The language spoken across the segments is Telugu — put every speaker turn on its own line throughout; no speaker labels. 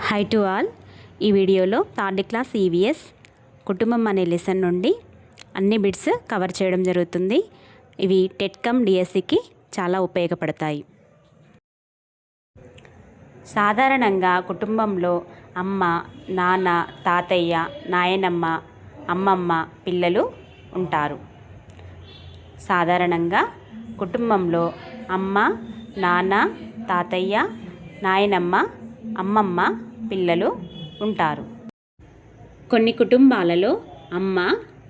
High to all. ఈ వీడియోలో థర్డ్ క్లాస్ ఈవీఎస్ కుటుంబం అనే లెసన్ నుండి అన్ని బిట్స్ కవర్ చేయడం జరుగుతుంది. ఇవి టెట్ కమ్ డిఎస్సికి చాలా ఉపయోగపడతాయి. సాధారణంగా కుటుంబంలో అమ్మ, నాన్న, తాతయ్య, నాయనమ్మ, అమ్మమ్మ, పిల్లలు ఉంటారు. సాధారణంగా కుటుంబంలో అమ్మ, నాన్న, తాతయ్య, నాయనమ్మ, అమ్మమ్మ, పిల్లలు ఉంటారు. కొన్ని కుటుంబాలలో అమ్మ,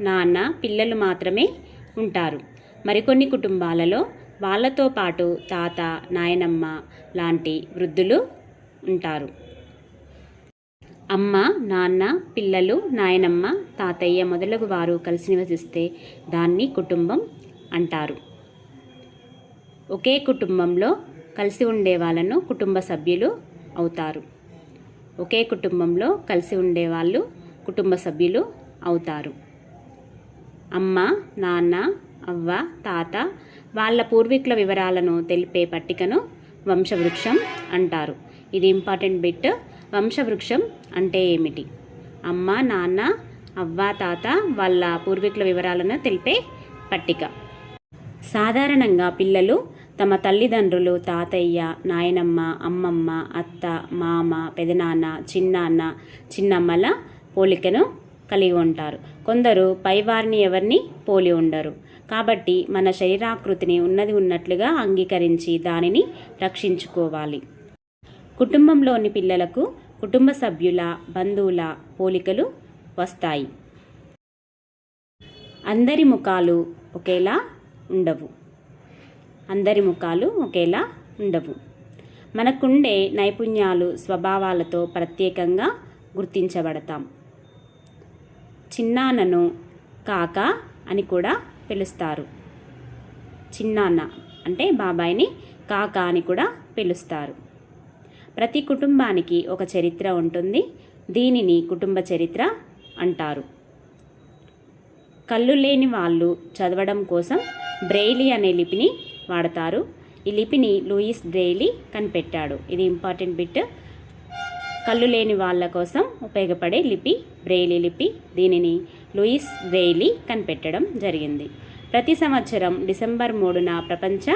నాన్న, పిల్లలు మాత్రమే ఉంటారు. మరికొన్ని కుటుంబాలలో వాళ్ళతో పాటు తాత, నాయనమ్మ లాంటి వృద్ధులు ఉంటారు. అమ్మ, నాన్న, పిల్లలు, నాయనమ్మ, తాతయ్య మొదలగు వారు కలిసి నివసిస్తే దాన్ని కుటుంబం అంటారు. ఒకే కుటుంబంలో కలిసి ఉండే వాళ్ళను కుటుంబ సభ్యులు అవుతారు. ఒకే కుటుంబంలో కలిసి ఉండేవాళ్ళు కుటుంబ సభ్యులు అవుతారు. అమ్మ, నాన్న, అవ్వ, తాత వాళ్ళ పూర్వీకుల వివరాలను తెలిపే పట్టికను వంశవృక్షం అంటారు. ఇది ఇంపార్టెంట్ బిట్. వంశవృక్షం అంటే ఏమిటి? అమ్మ, నాన్న, అవ్వ, తాత వాళ్ళ పూర్వీకుల వివరాలను తెలిపే పట్టిక. సాధారణంగా పిల్లలు తమ తల్లిదండ్రులు, తాతయ్య, నాయనమ్మ, అమ్మమ్మ, అత్త, మామ, పెదనాన్న, చిన్నాన్న, చిన్నమ్మల పోలికను కలిగి ఉంటారు. కొందరు పైవారిని ఎవరిని పోలి ఉండరు. కాబట్టి మన శరీరాకృతిని ఉన్నది ఉన్నట్లుగా అంగీకరించి దానిని రక్షించుకోవాలి. కుటుంబంలోని పిల్లలకు కుటుంబ సభ్యుల, బంధువుల పోలికలు వస్తాయి. అందరి ముఖాలు ఒకేలా ఉండవు. అందరి ముఖాలు ఒకేలా ఉండవు. మనకుండే నైపుణ్యాలు, స్వభావాలతో ప్రత్యేకంగా గుర్తించబడతాం. చిన్నాన్నను కాక అని కూడా పిలుస్తారు. చిన్నాన్న అంటే బాబాయిని కాక అని కూడా పిలుస్తారు. ప్రతి కుటుంబానికి ఒక చరిత్ర ఉంటుంది. దీనిని కుటుంబ చరిత్ర అంటారు. కళ్ళు లేని వాళ్ళు చదవడం కోసం బ్రెయిలీ అనే లిపిని వాడతారు. ఈ లిపిని లూయిస్ బ్రెయిలీ కనిపెట్టాడు. ఇది ఇంపార్టెంట్ బిట్. కళ్ళు లేని వాళ్ళ కోసం ఉపయోగపడే లిపి బ్రెయిలీ లిపి. దీనిని లూయిస్ బ్రెయిలీ కనిపెట్టడం జరిగింది. ప్రతి సంవత్సరం డిసెంబర్ 3న ప్రపంచ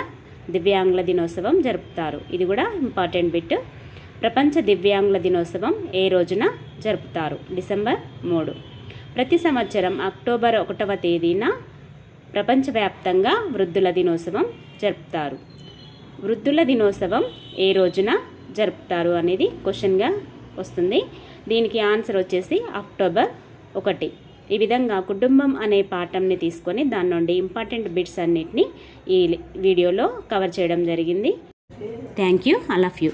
దివ్యాంగుల దినోత్సవం జరుపుతారు. ఇది కూడా ఇంపార్టెంట్ బిట్. ప్రపంచ దివ్యాంగుల దినోత్సవం ఏ రోజున జరుపుతారు? డిసెంబర్ 3. ప్రతి సంవత్సరం అక్టోబర్ 1వ తేదీన ప్రపంచవ్యాప్తంగా వృద్ధుల దినోత్సవం జరుపుతారు. వృద్ధుల దినోత్సవం ఏ రోజున జరుపుతారు అనేది క్వశ్చన్గా వస్తుంది. దీనికి ఆన్సర్ వచ్చేసి అక్టోబర్ 1. ఈ విధంగా కుటుంబం అనే పాఠంని తీసుకొని దాని నుండి ఇంపార్టెంట్ బిట్స్ అన్నిటిని ఈ వీడియోలో కవర్ చేయడం జరిగింది. Thank you. I love you.